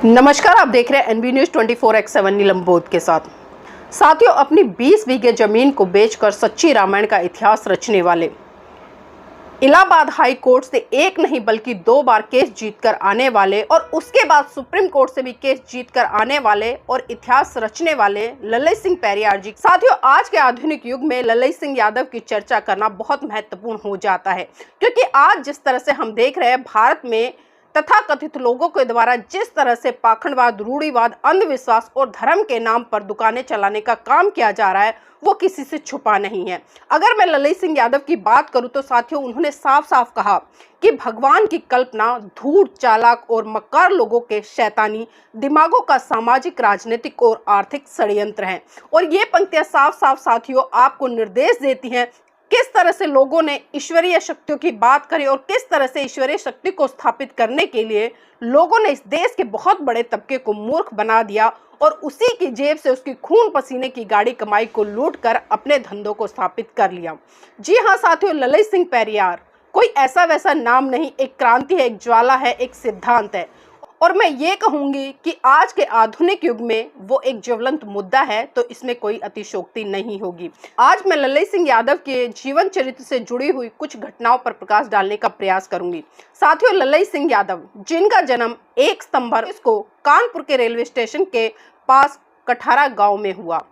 नमस्कार, आप देख रहे हैं एनबी न्यूज़ 24/7 नीलम बोध के साथ। साथियों, अपनी 20 बीघे जमीन को बेचकर सच्ची रामायण का इतिहास रचने वाले इलाहाबाद हाई कोर्ट से एक नहीं बल्कि 2 बार केस जीतकर आने वाले और उसके बाद सुप्रीम कोर्ट से भी केस जीतकर आने वाले और इतिहास रचने वाले लल्लई सिंह पेरियार जी। साथियों, आज के आधुनिक युग में लल्लई सिंह यादव की चर्चा करना बहुत महत्वपूर्ण हो जाता है, क्योंकि आज जिस तरह से हम देख रहे हैं भारत में तथा कथित लोगों के द्वारा जिस तरह से पाखंडवाद, रूढ़िवाद, अंधविश्वास और धर्म के नाम पर दुकानें चलाने का काम किया जा रहा है, वो किसी से छुपा नहीं है। अगर मैं लल्लई सिंह यादव की बात करूं तो साथियों, उन्होंने साफ साफ कहा कि भगवान की कल्पना धूर्त, चालाक और मक्कार लोगों के शैतानी दिमागों का सामाजिक, राजनीतिक और आर्थिक षड्यंत्र है। और ये पंक्तियां साफ साफ साथियों आपको निर्देश देती हैं किस तरह से लोगों ने ईश्वरीय शक्तियों की बात करी और किस तरह से ईश्वरीय शक्ति को स्थापित करने के लिए लोगों ने इस देश के बहुत बड़े तबके को मूर्ख बना दिया और उसी की जेब से उसकी खून पसीने की गाड़ी कमाई को लूट कर अपने धंधों को स्थापित कर लिया। जी हाँ साथियों, लल्लई सिंह पेरियार कोई ऐसा वैसा नाम नहीं, एक क्रांति है, एक ज्वाला है, एक सिद्धांत है। और मैं ये कहूंगी कि आज के आधुनिक युग में वो एक ज्वलंत मुद्दा है, तो इसमें कोई अतिशयोक्ति नहीं होगी। आज मैं लल्लई सिंह यादव के जीवन चरित्र से जुड़ी हुई कुछ घटनाओं पर प्रकाश डालने का प्रयास करूंगी। साथियों, लल्लई सिंह यादव जिनका जन्म 1 सितंबर को कानपुर के रेलवे स्टेशन के पास कठारा गांव में हुआ।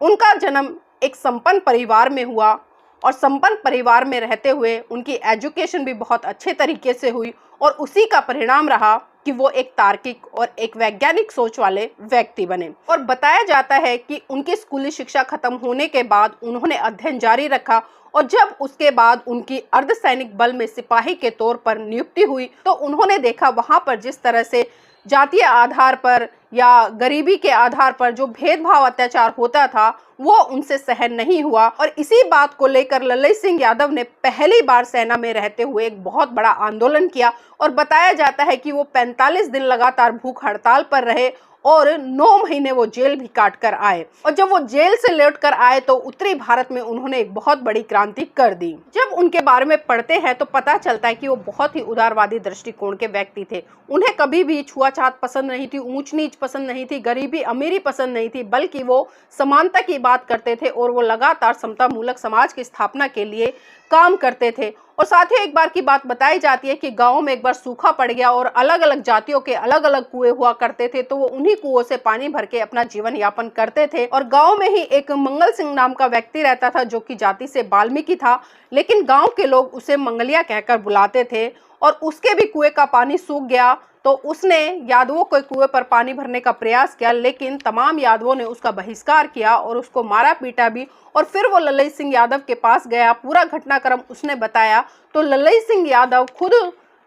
उनका जन्म एक संपन्न परिवार में हुआ और संपन्न परिवार में रहते हुए उनकी एजुकेशन भी बहुत अच्छे तरीके से हुई और उसी का परिणाम रहा कि वो एक तार्किक और एक वैज्ञानिक सोच वाले व्यक्ति बने। और बताया जाता है कि उनकी स्कूली शिक्षा खत्म होने के बाद उन्होंने अध्ययन जारी रखा और जब उसके बाद उनकी अर्धसैनिक बल में सिपाही के तौर पर नियुक्ति हुई तो उन्होंने देखा वहां पर जिस तरह से जातीय आधार पर या गरीबी के आधार पर जो भेदभाव, अत्याचार होता था वो उनसे सहन नहीं हुआ। और इसी बात को लेकर लल्लई सिंह यादव ने पहली बार सेना में रहते हुए एक बहुत बड़ा आंदोलन किया और बताया जाता है कि वो 45 दिन लगातार भूख हड़ताल पर रहे और 9 महीने वो जेल भी काट कर आए। और जब वो जेल से लौट कर आए तो उत्तरी भारत में उन्होंने एक बहुत बड़ी क्रांति कर दी। जब उनके बारे में पढ़ते हैं तो पता चलता है कि वो बहुत ही उदारवादी दृष्टिकोण के व्यक्ति थे। उन्हें कभी भी छुआछात पसंद नहीं थी, ऊंच नीच पसंद नहीं थी, गरीबी अमीरी पसंद नहीं थी, बल्कि वो समानता की बात करते थे और वो लगातार समता मूलक समाज की स्थापना के लिए काम करते थे। और साथ ही एक बार की बात बताई जाती है कि गांव में एक बार सूखा पड़ गया और अलग अलग जातियों के अलग अलग कुएं हुआ करते थे, तो वो उन्हीं कुओं से पानी भर के अपना जीवन यापन करते थे। और गांव में ही एक मंगल सिंह नाम का व्यक्ति रहता था जो कि जाति से वाल्मीकि था, लेकिन गांव के लोग उसे मंगलिया कहकर बुलाते थे। और उसके भी कुएं का पानी सूख गया तो उसने यादवों के कुएं पर पानी भरने का प्रयास किया, लेकिन तमाम यादवों ने उसका बहिष्कार किया और उसको मारा पीटा भी। और फिर वो लल्लई सिंह यादव के पास गया, पूरा घटनाक्रम उसने बताया। तो लल्लई सिंह यादव खुद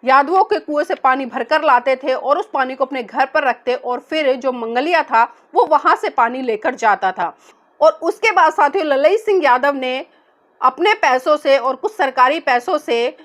यादवों के कुएं से पानी भरकर लाते थे और उस पानी को अपने घर पर रखते और फिर जो मंगलिया था वो वहां से पानी लेकर जाता था। और उसके बाद साथियों, लल्लई सिंह यादव ने अपने पैसों से और कुछ सरकारी पैसों से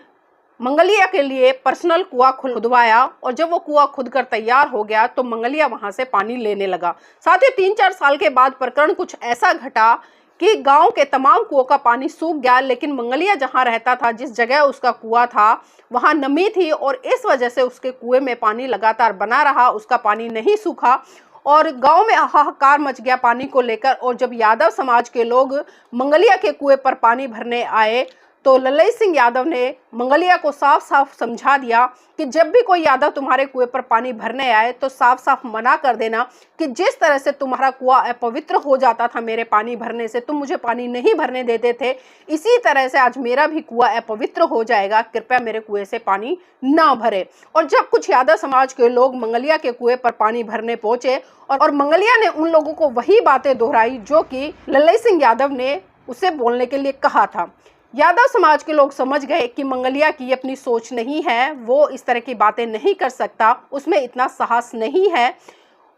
मंगलिया के लिए पर्सनल कुआं खुदवाया और जब वो कुआं खुद कर तैयार हो गया तो मंगलिया वहां से पानी लेने लगा। साथ ही 3-4 साल के बाद प्रकरण कुछ ऐसा घटा कि गांव के तमाम कुओं का पानी सूख गया, लेकिन मंगलिया जहां रहता था, जिस जगह उसका कुआं था, वहां नमी थी और इस वजह से उसके कुएं में पानी लगातार बना रहा, उसका पानी नहीं सूखा और गांव में हाहाकार मच गया पानी को लेकर। और जब यादव समाज के लोग मंगलिया के कुएं पर पानी भरने आए तो लल्लई सिंह यादव ने मंगलिया को साफ साफ समझा दिया कि जब भी कोई यादव तुम्हारे कुएं पर पानी भरने आए तो साफ साफ मना कर देना कि जिस तरह से तुम्हारा कुआं अपवित्र हो जाता था मेरे पानी भरने से, तुम मुझे पानी नहीं भरने देते थे, इसी तरह से आज मेरा भी कुआं अपवित्र हो जाएगा, कृपया मेरे कुएं से पानी ना भरे। और जब कुछ यादव समाज के लोग मंगलिया के कुएं पर पानी भरने पहुंचे और मंगलिया ने उन लोगों को वही बातें दोहराई जो कि लल्लई सिंह यादव ने उसे बोलने के लिए कहा था। यादव समाज के लोग समझ गए कि मंगलिया की अपनी सोच नहीं है, वो इस तरह की बातें नहीं कर सकता, उसमें इतना साहस नहीं है।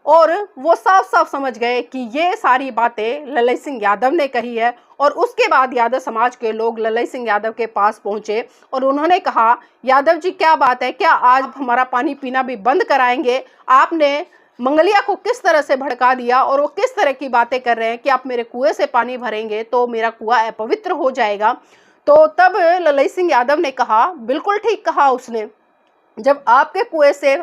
और वो साफ साफ समझ गए कि ये सारी बातें लल्लई सिंह यादव ने कही है। और उसके बाद यादव समाज के लोग लल्लई सिंह यादव के पास पहुंचे और उन्होंने कहा, यादव जी क्या बात है, क्या आज हमारा पानी पीना भी बंद कराएंगे? आपने मंगलिया को किस तरह से भड़का दिया और वो किस तरह की बातें कर रहे हैं कि आप मेरे कुएं से पानी भरेंगे तो मेरा कुआं अपवित्र हो जाएगा। तो तब लल्लई सिंह यादव ने कहा, बिल्कुल ठीक कहा उसने, जब आपके कुएं से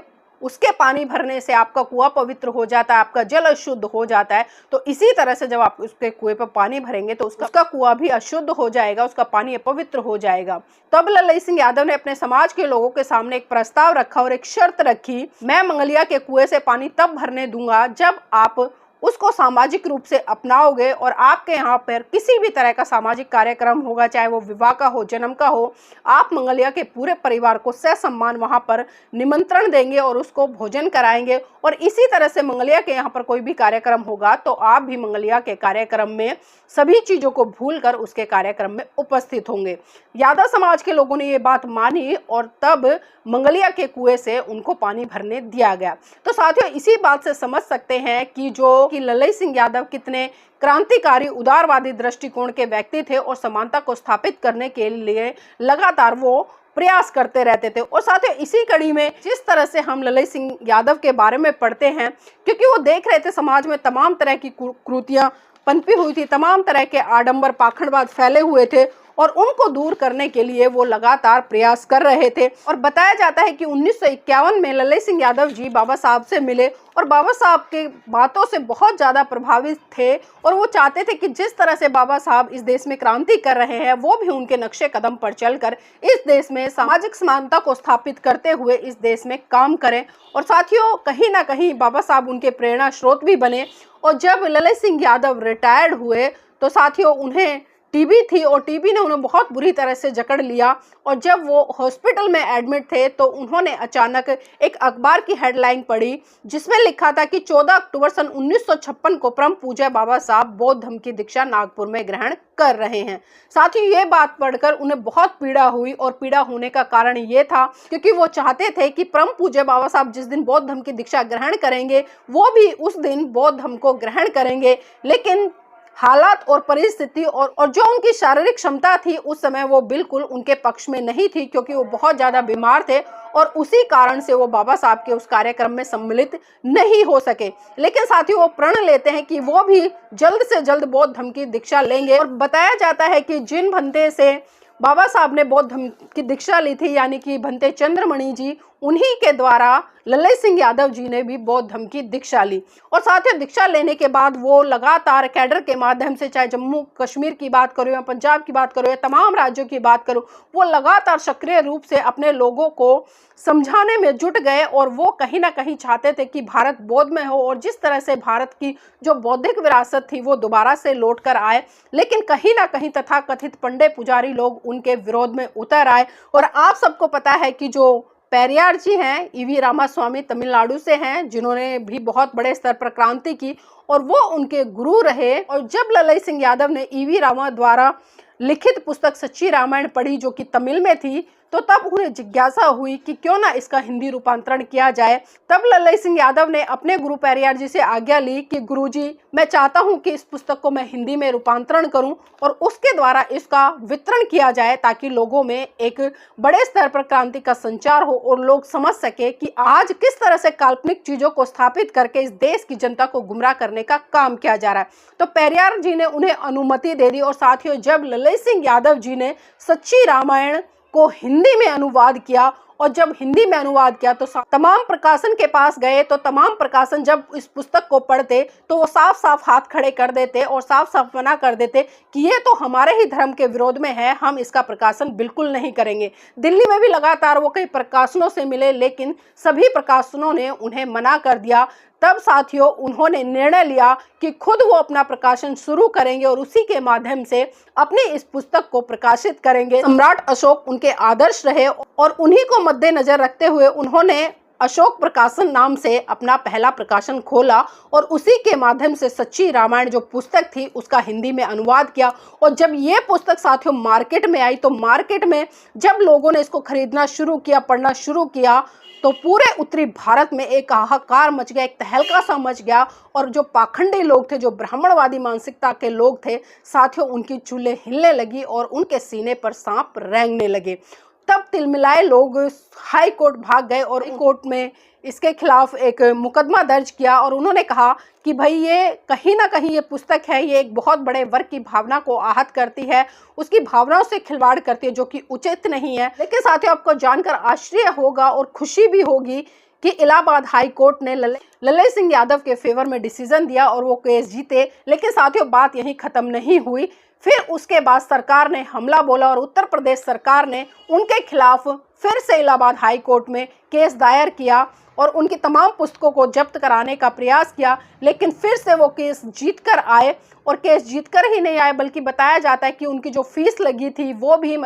उसके पानी भरने से आपका कुआं पवित्र हो जाता है, आपका जल अशुद्ध हो जाता है। तो इसी तरह से जब आप उसके कुएं पर पानी भरेंगे तो उसका कुआं भी अशुद्ध हो जाएगा, उसका पानी अपवित्र हो जाएगा। तब लल्लई सिंह यादव ने अपने समाज के लोगों के सामने एक प्रस्ताव रखा और एक शर्त रखी, मैं मंगलिया के कुएं से पानी तब भरने दूंगा जब आप उसको सामाजिक रूप से अपनाओगे और आपके यहाँ पर किसी भी तरह का सामाजिक कार्यक्रम होगा, चाहे वो विवाह का हो, जन्म का हो, आप मंगलिया के पूरे परिवार को ससम्मान वहाँ पर निमंत्रण देंगे और उसको भोजन कराएंगे। और इसी तरह से मंगलिया के यहाँ पर कोई भी कार्यक्रम होगा तो आप भी मंगलिया के कार्यक्रम में सभी चीज़ों को भूलकर उसके कार्यक्रम में उपस्थित होंगे। यादव समाज के लोगों ने ये बात मानी और तब मंगलिया के कुएं से उनको पानी भरने दिया गया। तो साथियों, इसी बात से समझ सकते हैं कि लल्लई सिंह यादव कितने क्रांतिकारी उदारवादी दृष्टिकोण के व्यक्ति थे और समानता को स्थापित करने के लिए लगातार वो प्रयास करते रहते थे। और साथियों, इसी कड़ी में जिस तरह से हम लल्लई सिंह यादव के बारे में पढ़ते हैं, क्योंकि वो देख रहे थे समाज में तमाम तरह की कुरीतियां पनपी हुई थी, तमाम तरह के आडंबर पाखंडवाद फैले हुए थे और उनको दूर करने के लिए वो लगातार प्रयास कर रहे थे। और बताया जाता है कि 1951 में लल्लई सिंह यादव जी बाबा साहब से मिले और बाबा साहब के बातों से बहुत ज़्यादा प्रभावित थे और वो चाहते थे कि जिस तरह से बाबा साहब इस देश में क्रांति कर रहे हैं, वो भी उनके नक्शे कदम पर चलकर इस देश में सामाजिक समानता को स्थापित करते हुए इस देश में काम करें। और साथियों, कहीं ना कहीं बाबा साहब उनके प्रेरणा स्रोत भी बने। और जब लल्लई सिंह यादव रिटायर्ड हुए तो साथियों, उन्हें टीबी थी और टीबी ने उन्हें बहुत बुरी तरह से जकड़ लिया। और जब वो हॉस्पिटल में एडमिट थे तो उन्होंने अचानक एक अखबार की हेडलाइन पढ़ी जिसमें लिखा था कि 14 अक्टूबर सन 1956 को परम पूज्य बाबा साहब बौद्ध धर्म की दीक्षा नागपुर में ग्रहण कर रहे हैं। साथ ही ये बात पढ़कर उन्हें बहुत पीड़ा हुई और पीड़ा होने का कारण ये था क्योंकि वो चाहते थे कि परम पूज्य बाबा साहब जिस दिन बौद्ध धर्म की दीक्षा ग्रहण करेंगे वो भी उस दिन बौद्ध धर्म को ग्रहण करेंगे। लेकिन हालात और परिस्थिति और जो उनकी शारीरिक क्षमता थी उस समय वो बिल्कुल उनके पक्ष में नहीं थी, क्योंकि वो बहुत ज़्यादा बीमार थे और उसी कारण से वो बाबा साहब के उस कार्यक्रम में सम्मिलित नहीं हो सके। लेकिन साथ ही वो प्रण लेते हैं कि वो भी जल्द से जल्द बौद्ध धर्म की दीक्षा लेंगे। और बताया जाता है कि जिन भंते से बाबा साहब ने बौद्ध धर्म की दीक्षा ली थी, यानी कि भंते चंद्रमणि जी, उन्हीं के द्वारा लल्लई सिंह यादव जी ने भी बौद्ध धर्म की दीक्षा ली। और साथ ही दीक्षा लेने के बाद वो लगातार कैडर के माध्यम से, चाहे जम्मू कश्मीर की बात करो या पंजाब की बात करो या तमाम राज्यों की बात करो, वो लगातार सक्रिय रूप से अपने लोगों को समझाने में जुट गए। और वो कहीं ना कहीं चाहते थे कि भारत बौद्ध में हो और जिस तरह से भारत की जो बौद्धिक विरासत थी वो दोबारा से लौट कर आए। लेकिन कहीं ना कहीं तथाकथित पंडे पुजारी लोग उनके विरोध में उतर आए। और आप सबको पता है कि जो पेरियार जी हैं, ईवी रामास्वामी तमिलनाडु से हैं, जिन्होंने भी बहुत बड़े स्तर पर क्रांति की और वो उनके गुरु रहे। और जब लल्लई सिंह यादव ने ईवी रामा द्वारा लिखित पुस्तक सच्ची रामायण पढ़ी जो कि तमिल में थी, तो तब उन्हें जिज्ञासा हुई कि क्यों ना इसका हिंदी रूपांतरण किया जाए। तब लल्लई सिंह यादव ने अपने गुरु पेरियार जी से आज्ञा ली कि गुरुजी, मैं चाहता हूं कि इस पुस्तक को मैं हिंदी में रूपांतरण करूं और उसके द्वारा इसका वितरण किया जाए ताकि लोगों में एक बड़े स्तर पर क्रांति का संचार हो और लोग समझ सके कि आज किस तरह से काल्पनिक चीजों को स्थापित करके इस देश की जनता को गुमराह करने का काम किया जा रहा है। तो पेरियार जी ने उन्हें अनुमति दे दी। और साथियों, जब लल्लई सिंह यादव जी ने सच्ची रामायण को हिंदी में अनुवाद किया और जब हिंदी में अनुवाद किया तो तमाम प्रकाशन के पास गए, तो तमाम प्रकाशन जब इस पुस्तक को पढ़ते तो वो साफ साफ हाथ खड़े कर देते और साफ साफ मना कर देते कि ये तो हमारे ही धर्म के विरोध में है, हम इसका प्रकाशन बिल्कुल नहीं करेंगे। दिल्ली में भी लगातार वो कई प्रकाशनों से मिले, लेकिन सभी प्रकाशनों ने उन्हें मना कर दिया। तब साथियों, उन्होंने निर्णय लिया कि खुद वो अपना प्रकाशन शुरू करेंगे और उसी के माध्यम से अपनी इस पुस्तक को प्रकाशित करेंगे। सम्राट अशोक उनके आदर्श रहे और उन्हीं को मद्देनजर रखते हुए उन्होंने अशोक प्रकाशन नाम से अपना पहला प्रकाशन खोला और उसी के माध्यम से सच्ची रामायण जो पुस्तक थी उसका हिंदी में अनुवाद किया। और जब ये पुस्तक साथियों मार्केट में आई तो मार्केट में जब लोगों ने इसको खरीदना शुरू किया, पढ़ना शुरू किया, तो पूरे उत्तरी भारत में एक हाहाकार मच गया, एक तहलका सा मच गया। और जो पाखंडी लोग थे, जो ब्राह्मणवादी मानसिकता के लोग थे साथियों, उनकी चूल्हे हिलने लगी और उनके सीने पर सांप रेंगने लगे। तब तिलमिलाए लोग हाई कोर्ट भाग गए और कोर्ट में इसके खिलाफ एक मुकदमा दर्ज किया और उन्होंने कहा कि भाई ये कहीं ना कहीं ये पुस्तक है, ये एक बहुत बड़े वर्ग की भावना को आहत करती है, उसकी भावनाओं से खिलवाड़ करती है, जो कि उचित नहीं है। लेकिन साथियों, आपको जानकर आश्चर्य होगा और खुशी भी होगी कि इलाहाबाद हाई कोर्ट ने लल्लई सिंह यादव के फेवर में डिसीजन दिया और वो केस जीते। लेकिन साथियों, बात यहीं खत्म नहीं हुई। फिर उसके बाद सरकार ने हमला बोला और उत्तर प्रदेश सरकार ने उनके खिलाफ फिर से इलाहाबाद हाई कोर्ट में केस दायर किया और उनकी तमाम पुस्तकों को जब्त कराने का प्रयास किया। लेकिन फिर से वो केस जीत कर आए, और केस जीतकर ही नहीं आए बल्कि बताया जाता है कि उनकी जो फीस लगी थी वो भी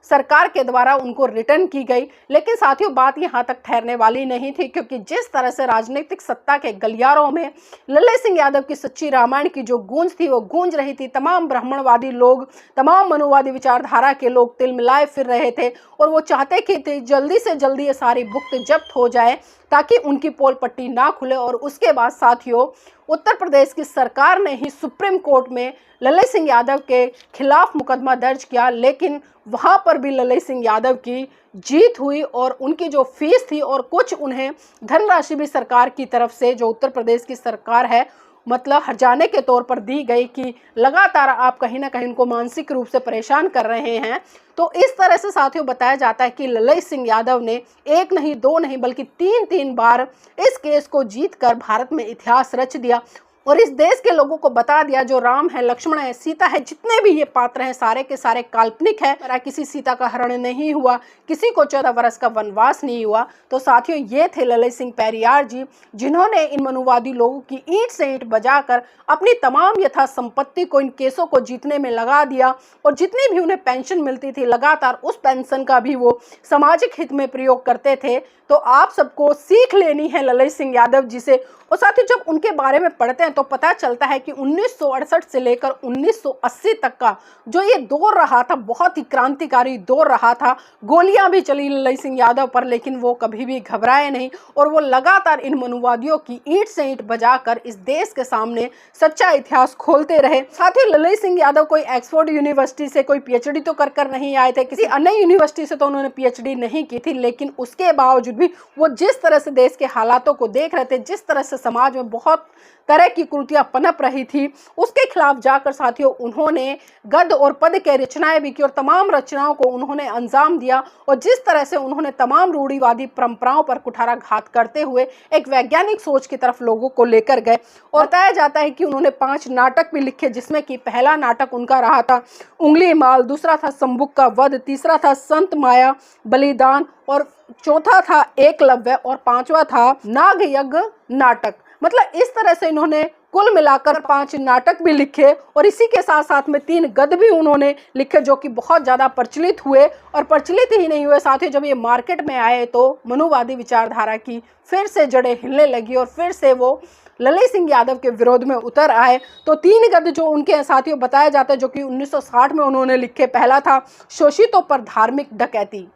सरकार के द्वारा उनको रिटर्न की गई। लेकिन साथियों, बात यहाँ तक ठहरने वाली नहीं थी, क्योंकि जिस तरह से राजनीतिक सत्ता के गलियारों में लल्लई सिंह यादव की सच्ची रामायण की जो गूंज थी वो गूंज रही थी। तमाम ब्राह्मणवादी लोग, तमाम मनुवादी विचारधारा के लोग तिलमिलाए फिर रहे थे और वो चाहते कि जल्दी से जल्दी ये सारी भुक्त जब्त हो जाए ताकि उनकी पोल पट्टी ना खुले। और उसके बाद साथियों, उत्तर प्रदेश की सरकार ने ही सुप्रीम कोर्ट में लल्लई सिंह यादव के खिलाफ मुकदमा दर्ज किया। लेकिन वहां पर भी लल्लई सिंह यादव की जीत हुई और उनकी जो फीस थी और कुछ उन्हें धनराशि भी सरकार की तरफ से, जो उत्तर प्रदेश की सरकार है, हर्जाने के तौर पर दी गई कि लगातार आप कहीं ना कहीं उनको मानसिक रूप से परेशान कर रहे हैं। तो इस तरह से साथियों बताया जाता है कि लल्लई सिंह यादव ने एक नहीं, दो नहीं, बल्कि तीन बार इस केस को जीतकर भारत में इतिहास रच दिया और इस देश के लोगों को बता दिया, जो राम है, लक्ष्मण है, सीता है, जितने भी ये पात्र हैं सारे के सारे काल्पनिक है। किसी सीता का हरण नहीं हुआ, किसी को 14 वर्ष का वनवास नहीं हुआ। तो साथियों, ये थे लल्लई सिंह पेरियार जी, जिन्होंने इन मनुवादी लोगों की ईंट से ईंट बजाकर अपनी तमाम यथा संपत्ति को इन केसों को जीतने में लगा दिया और जितनी भी उन्हें पेंशन मिलती थी लगातार उस पेंशन का भी वो सामाजिक हित में प्रयोग करते थे। तो आप सबको सीख लेनी है लल्लई सिंह यादव जी से। और साथियों, जब उनके बारे में पढ़ते हैं तो पता चलता है कि 1968 से लेकर 1980 तक का जो ये दौर रहा था, बहुत ही क्रांतिकारी दौर रहा था। गोलियां भी चली लल्लई सिंह यादव पर, लेकिन वो कभी भी घबराए नहीं और वो लगातार इन मनुवादियों की ईंट से ईंट बजाकर इस देश के सामने सच्चा इतिहास खोलते रहे। साथियों, लल्लई सिंह यादव कोई ऑक्सफोर्ड यूनिवर्सिटी से कोई पीएचडी तो कर नहीं आए थे, किसी अन्य यूनिवर्सिटी से तो उन्होंने पीएचडी नहीं की थी। लेकिन उसके बावजूद भी वो जिस तरह से देश के हालातों को देख रहे थे, जिस तरह से समाज में बहुत तरह की कुरीतियां पनप रही थी, उसके खिलाफ जाकर साथियों उन्होंने गद्य और पद्य के रचनाएं भी की और तमाम रचनाओं को उन्होंने अंजाम दिया। और जिस तरह से उन्होंने तमाम रूढ़िवादी परंपराओं पर कुठाराघात करते हुए एक वैज्ञानिक सोच की तरफ लोगों को लेकर गए। और बताया जाता है कि उन्होंने 5 नाटक भी लिखे, जिसमें कि पहला नाटक उनका रहा था उंगली माल, दूसरा था संबुक का वध, तीसरा था संत माया बलिदान, और चौथा था एकलव्य, और 5वां था नाग यज्ञ नाटक। इस तरह से इन्होंने कुल मिलाकर 5 नाटक भी लिखे और इसी के साथ साथ में 3 गद्य भी उन्होंने लिखे, जो कि बहुत ज़्यादा प्रचलित हुए। और प्रचलित ही नहीं हुए साथियों, जब ये मार्केट में आए तो मनुवादी विचारधारा की फिर से जड़ें हिलने लगी और फिर से वो लल्लई सिंह यादव के विरोध में उतर आए। तो 3 गद्य जो उनके साथियों बताया जाता है, जो कि 1960 में उन्होंने लिखे। पहला था शोषितों पर धार्मिक डकैती।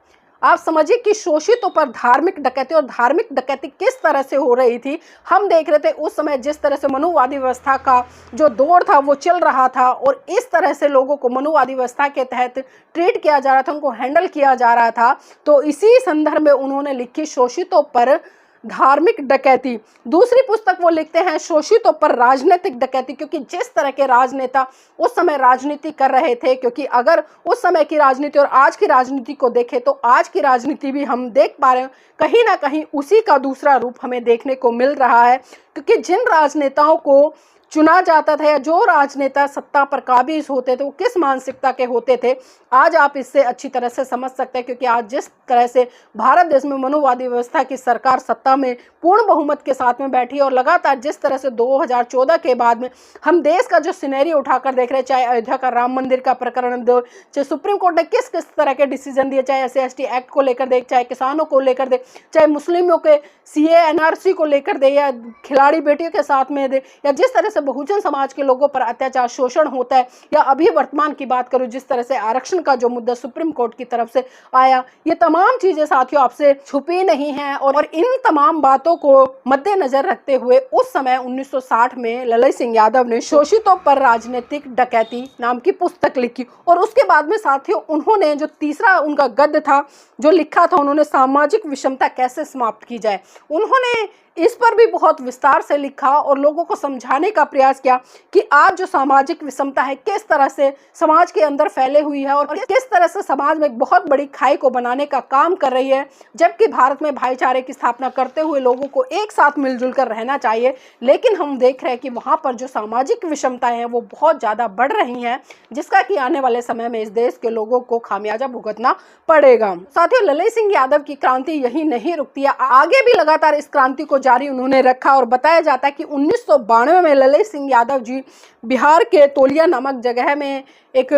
आप समझिए कि शोषितों पर धार्मिक डकैती, और धार्मिक डकैती किस तरह से हो रही थी हम देख रहे थे उस समय। जिस तरह से मनुवादी व्यवस्था का जो दौर था वो चल रहा था और इस तरह से लोगों को मनुवादी व्यवस्था के तहत ट्रीट किया जा रहा था, उनको हैंडल किया जा रहा था। तो इसी संदर्भ में उन्होंने लिखी शोषितों पर धार्मिक डकैती। दूसरी पुस्तक वो लिखते हैं शोषितों पर राजनीतिक डकैती, क्योंकि जिस तरह के राजनेता उस समय राजनीति कर रहे थे, क्योंकि अगर उस समय की राजनीति और आज की राजनीति को देखें तो आज की राजनीति भी हम देख पा रहे हैं कहीं ना कहीं उसी का दूसरा रूप हमें देखने को मिल रहा है। क्योंकि जिन राजनेताओं को चुना जाता था या जो राजनेता सत्ता पर काबिज होते थे वो किस मानसिकता के होते थे, आज आप इससे अच्छी तरह से समझ सकते हैं। क्योंकि आज जिस तरह से भारत देश में मनुवादी व्यवस्था की सरकार सत्ता में पूर्ण बहुमत के साथ में बैठी है और लगातार जिस तरह से 2014 के बाद में हम देश का जो सिनेरियो उठाकर देख रहे हैं, चाहे अयोध्या का राम मंदिर का प्रकरण दो, चाहे सुप्रीम कोर्ट ने किस किस तरह के डिसीजन दिए, चाहे SC/ST एक्ट को लेकर देख, चाहे किसानों को लेकर देख, चाहे मुस्लिमों के CA NRC को लेकर दे, या खिलाड़ी बेटियों के साथ में दे, या जिस तरह से बहुजन समाज के लोगों पर अत्याचार शोषण होता है, या अभी वर्तमान की बात करूं जिस तरह से आरक्षण का जो मुद्दा सुप्रीम कोर्ट की तरफ से आया, ये तमाम चीजें साथियों आपसे छुपी नहीं हैं। और इन तमाम बातों को मद्देनजर रखते हुए उस समय 1960 में लल्लई सिंह यादव ने शोषितों पर राजनीतिक डकैती नाम की पुस्तक लिखी। और उसके बाद में साथियों उन्होंने जो तीसरा उनका गद्य था जो लिखा था, उन्होंने सामाजिक विषमता कैसे समाप्त की जाए। उन्होंने इस पर भी बहुत विस्तार से लिखा और लोगों को समझाने का प्रयास किया कि आज जो सामाजिक विषमता है किस तरह से समाज के अंदर फैले हुई है और किस तरह से समाज में एक बहुत बड़ी खाई को बनाने का काम कर रही है, जबकि भारत में भाईचारे की स्थापना करते हुए लोगों को एक साथ मिलजुल कर रहना चाहिए। लेकिन हम देख रहे हैं कि वहाँ पर जो सामाजिक विषमताएं हैं वो बहुत ज़्यादा बढ़ रही हैं, जिसका कि आने वाले समय में इस देश के लोगों को खामियाजा भुगतना पड़ेगा। साथियों, ललित सिंह यादव की क्रांति यही नहीं रुकती है, आगे भी लगातार इस क्रांति को जारी उन्होंने रखा और बताया जाता है कि 1992 में ललित सिंह यादव जी बिहार के तोलिया नामक जगह में एक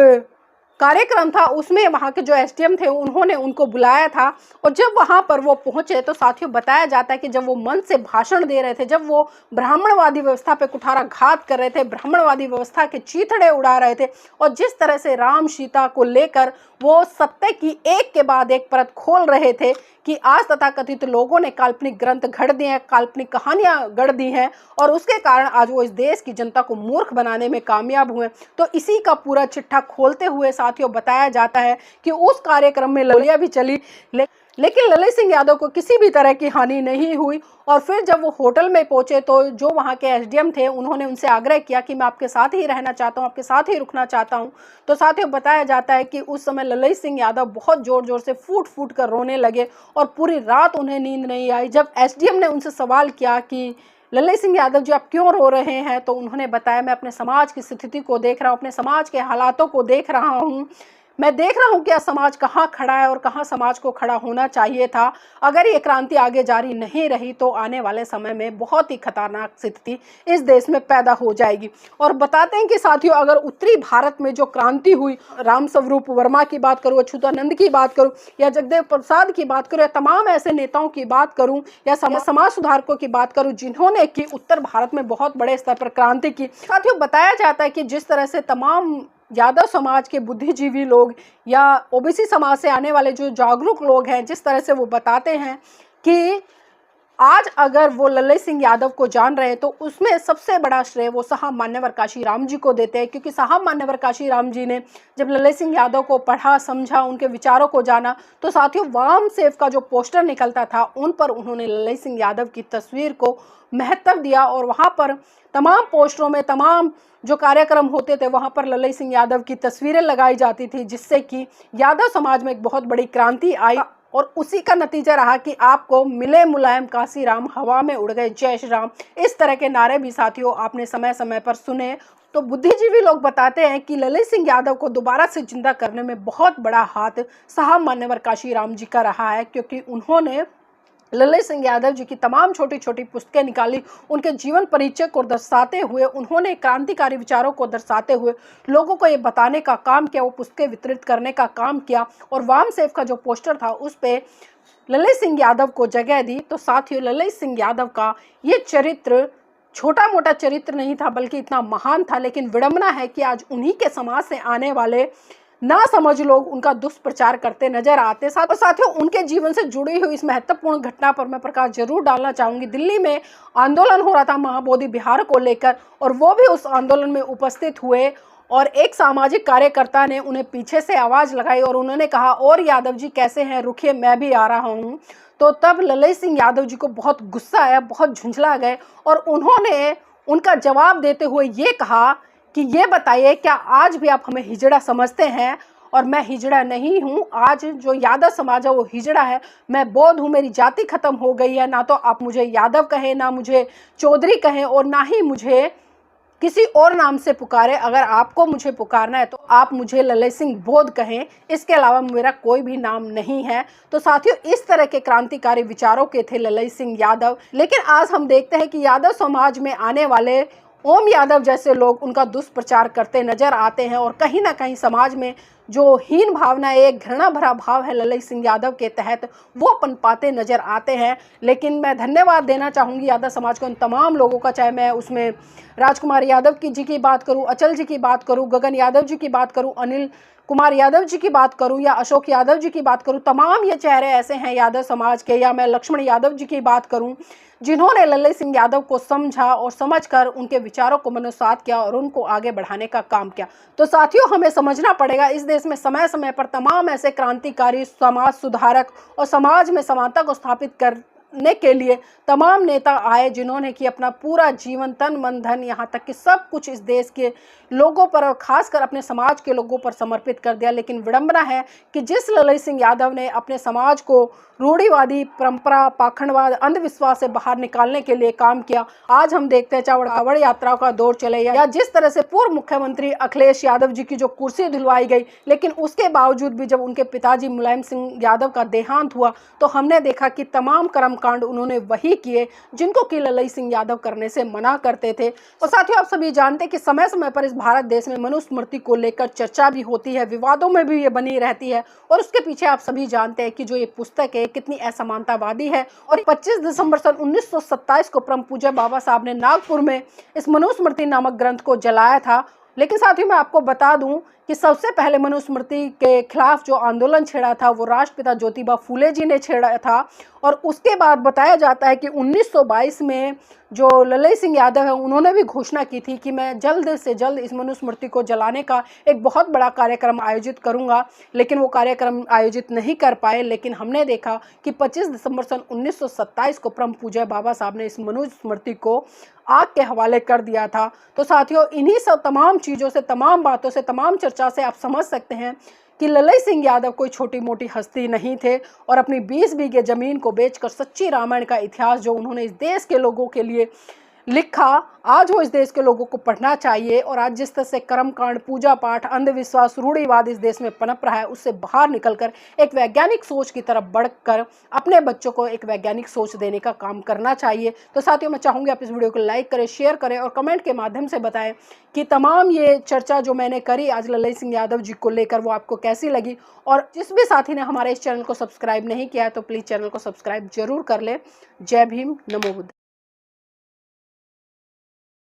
कार्यक्रम था, उसमें वहाँ के जो एसडीएम थे उन्होंने उनको बुलाया था और जब वहाँ पर वो पहुँचे तो साथियों बताया जाता है कि जब वो मंच से भाषण दे रहे थे, जब वो ब्राह्मणवादी व्यवस्था पे कुठाराघात कर रहे थे, ब्राह्मणवादी व्यवस्था के चीथड़े उड़ा रहे थे और जिस तरह से राम सीता को लेकर वो सत्य की एक के बाद एक परत खोल रहे थे कि आज तथाकथित लोगों ने काल्पनिक ग्रंथ गढ़ दिए हैं, काल्पनिक कहानियां गढ़ दी हैं और उसके कारण आज वो इस देश की जनता को मूर्ख बनाने में कामयाब हुए। तो इसी का पूरा चिट्ठा खोलते हुए साथियों बताया जाता है कि उस कार्यक्रम में ललिया भी चली, लेकिन ललित सिंह यादव को किसी भी तरह की हानि नहीं हुई। और फिर जब वो होटल में पहुंचे तो जो वहाँ के एसडीएम थे उन्होंने उनसे आग्रह किया कि मैं आपके साथ ही रहना चाहता हूँ, आपके साथ ही रुकना चाहता हूँ। तो साथियों बताया जाता है कि उस समय ललित सिंह यादव बहुत जोर जोर से फूट फूट कर रोने लगे और पूरी रात उन्हें नींद नहीं आई। जब एसडीएम ने उनसे सवाल किया कि ललित सिंह यादव जी आप क्यों रो रहे हैं, तो उन्होंने बताया मैं अपने समाज की स्थिति को देख रहा हूँ, अपने समाज के हालातों को देख रहा हूँ, मैं देख रहा हूँ कि समाज कहाँ खड़ा है और कहाँ समाज को खड़ा होना चाहिए था। अगर ये क्रांति आगे जारी नहीं रही तो आने वाले समय में बहुत ही खतरनाक स्थिति इस देश में पैदा हो जाएगी। और बताते हैं कि साथियों अगर उत्तरी भारत में जो क्रांति हुई, राम स्वरूप वर्मा की बात करूँ, अच्युतानंद की बात करूँ या जगदेव प्रसाद की बात करूँ या तमाम ऐसे नेताओं की बात करूँ या समाज सुधारकों की बात करूँ जिन्होंने की उत्तर भारत में बहुत बड़े स्तर पर क्रांति की। साथियों बताया जाता है कि जिस तरह से तमाम यादव समाज के बुद्धिजीवी लोग या ओबीसी समाज से आने वाले जो जागरूक लोग हैं, जिस तरह से वो बताते हैं कि आज अगर वो ललित सिंह यादव को जान रहे हैं तो उसमें सबसे बड़ा श्रेय वो साहब मान्यवर काशीराम जी को देते हैं, क्योंकि साहब मान्यवर काशीराम जी ने जब ललित सिंह यादव को पढ़ा, समझा, उनके विचारों को जाना तो साथियों वाम सेव का जो पोस्टर निकलता था उन पर उन्होंने ललित सिंह यादव की तस्वीर को महत्व दिया और वहाँ पर तमाम पोस्टरों में तमाम जो कार्यक्रम होते थे वहाँ पर ललित सिंह यादव की तस्वीरें लगाई जाती थी, जिससे कि यादव समाज में एक बहुत बड़ी क्रांति आई और उसी का नतीजा रहा कि आपको मिले मुलायम काशीराम, हवा में उड़ गए जय श्री राम, इस तरह के नारे भी साथियों आपने समय समय पर सुने। तो बुद्धिजीवी लोग बताते हैं कि ललित सिंह यादव को दोबारा से जिंदा करने में बहुत बड़ा हाथ साहब मान्यवर काशीराम जी का रहा है, क्योंकि उन्होंने ललित सिंह यादव जी की तमाम छोटी छोटी पुस्तकें निकाली, उनके जीवन परिचय को दर्शाते हुए, उन्होंने क्रांतिकारी विचारों को दर्शाते हुए लोगों को ये बताने का काम किया, वो पुस्तकें वितरित करने का काम किया और वाम सेव का जो पोस्टर था उस पर ललित सिंह यादव को जगह दी। तो साथियों ललित सिंह यादव का ये चरित्र छोटा मोटा चरित्र नहीं था बल्कि इतना महान था, लेकिन विडंबना है कि आज उन्हीं के समाज से आने वाले ना समझ लोग उनका दुष्प्रचार करते नजर आते। साथियों उनके जीवन से जुड़ी हुई इस महत्वपूर्ण घटना पर मैं प्रकाश जरूर डालना चाहूंगी। दिल्ली में आंदोलन हो रहा था महाबोधि विहार को लेकर और वो भी उस आंदोलन में उपस्थित हुए और एक सामाजिक कार्यकर्ता ने उन्हें पीछे से आवाज लगाई और उन्होंने कहा और यादव जी कैसे हैं, रुकिए मैं भी आ रहा हूँ। तो तब ललित सिंह यादव जी को बहुत गुस्सा आया, बहुत झुंझला गए और उन्होंने उनका जवाब देते हुए ये कहा कि ये बताइए क्या आज भी आप हमें हिजड़ा समझते हैं? और मैं हिजड़ा नहीं हूँ, आज जो यादव समाज है वो हिजड़ा है, मैं बौद्ध हूँ, मेरी जाति खत्म हो गई है, ना तो आप मुझे यादव कहें, ना मुझे चौधरी कहें और ना ही मुझे किसी और नाम से पुकारे। अगर आपको मुझे पुकारना है तो आप मुझे ललित सिंह बौद्ध कहें, इसके अलावा मेरा कोई भी नाम नहीं है। तो साथियों इस तरह के क्रांतिकारी विचारों के थे ललित सिंह यादव। लेकिन आज हम देखते हैं कि यादव समाज में आने वाले ओम यादव जैसे लोग उनका दुष्प्रचार करते नजर आते हैं और कहीं ना कहीं समाज में जो हीन भावना है, एक घृणा भरा भाव है ललित सिंह यादव के तहत वो पनपाते नजर आते हैं। लेकिन मैं धन्यवाद देना चाहूँगी यादव समाज के उन तमाम लोगों का, चाहे मैं उसमें राजकुमार यादव जी की बात करूँ, अचल जी की बात करूँ, गगन यादव जी की बात करूँ, अनिल कुमार यादव जी की बात करूं या अशोक यादव जी की बात करूं, तमाम ये चेहरे ऐसे हैं यादव समाज के, या मैं लक्ष्मण यादव जी की बात करूं जिन्होंने ललित सिंह यादव को समझा और समझकर उनके विचारों को मनोसात किया और उनको आगे बढ़ाने का काम किया। तो साथियों हमें समझना पड़ेगा इस देश में समय समय पर तमाम ऐसे क्रांतिकारी, समाज सुधारक और समाज में समानता को स्थापित कर करने के लिए तमाम नेता आए, जिन्होंने कि अपना पूरा जीवन, तन मन धन, यहाँ तक कि सब कुछ इस देश के लोगों पर और खासकर अपने समाज के लोगों पर समर्पित कर दिया। लेकिन विडंबना है कि जिस ललित सिंह यादव ने अपने समाज को रूढ़िवादी परंपरा, पाखंडवाद, अंधविश्वास से बाहर निकालने के लिए काम किया, आज हम देखते हैं चाहे कांवड़ यात्रा का दौर चले या जिस तरह से पूर्व मुख्यमंत्री अखिलेश यादव जी की जो कुर्सी धुलवाई गई, लेकिन उसके बावजूद भी जब उनके पिताजी मुलायम सिंह यादव का देहांत हुआ तो हमने देखा कि तमाम कर्मकांड उन्होंने वही किए जिनको कि ललित सिंह यादव करने से मना करते थे। और साथियों, आप सभी जानते हैं कि समय समय पर इस भारत देश में मनुस्मृति को लेकर चर्चा भी होती है, विवादों में भी ये बनी रहती है, और उसके पीछे आप सभी जानते हैं कि जो ये पुस्तक है कितनी असमानतावादी है। और 25 दिसंबर सन 1927 को परम पूज्य बाबा साहब ने नागपुर में इस मनुस्मृति नामक ग्रंथ को जलाया था। लेकिन साथियों, मैं आपको बता दूं कि सबसे पहले मनुस्मृति के खिलाफ जो आंदोलन छेड़ा था वो राष्ट्रपिता ज्योतिबा फूले जी ने छेड़ा था। और उसके बाद बताया जाता है कि 1922 में जो ललित सिंह यादव है उन्होंने भी घोषणा की थी कि मैं जल्द से जल्द इस मनुस्मृति को जलाने का एक बहुत बड़ा कार्यक्रम आयोजित करूंगा, लेकिन वो कार्यक्रम आयोजित नहीं कर पाए। लेकिन हमने देखा कि 25 दिसंबर सन 1927 को परम पूज्य बाबा साहब ने इस मनुस्मृति को आग के हवाले कर दिया था। तो साथियों, इन्हीं सब तमाम चीज़ों से, तमाम बातों से, तमाम चर्चा से आप समझ सकते हैं कि ललित सिंह यादव कोई छोटी मोटी हस्ती नहीं थे, और अपनी 20 बीघे ज़मीन को बेचकर सच्ची रामायण का इतिहास जो उन्होंने इस देश के लोगों के लिए लिखा, आज वो इस देश के लोगों को पढ़ना चाहिए। और आज जिस तरह से कर्मकांड, पूजा पाठ, अंधविश्वास, रूढ़िवाद इस देश में पनप रहा है, उससे बाहर निकलकर एक वैज्ञानिक सोच की तरफ बढ़कर अपने बच्चों को एक वैज्ञानिक सोच देने का काम करना चाहिए। तो साथियों, मैं चाहूँगी आप इस वीडियो को लाइक करें, शेयर करें और कमेंट के माध्यम से बताएं कि तमाम ये चर्चा जो मैंने करी आज ललित सिंह यादव जी को लेकर वो आपको कैसी लगी। और जिस भी साथी ने हमारे इस चैनल को सब्सक्राइब नहीं किया है तो प्लीज़ चैनल को सब्सक्राइब जरूर कर ले। जय भीम, नमो बुद्ध।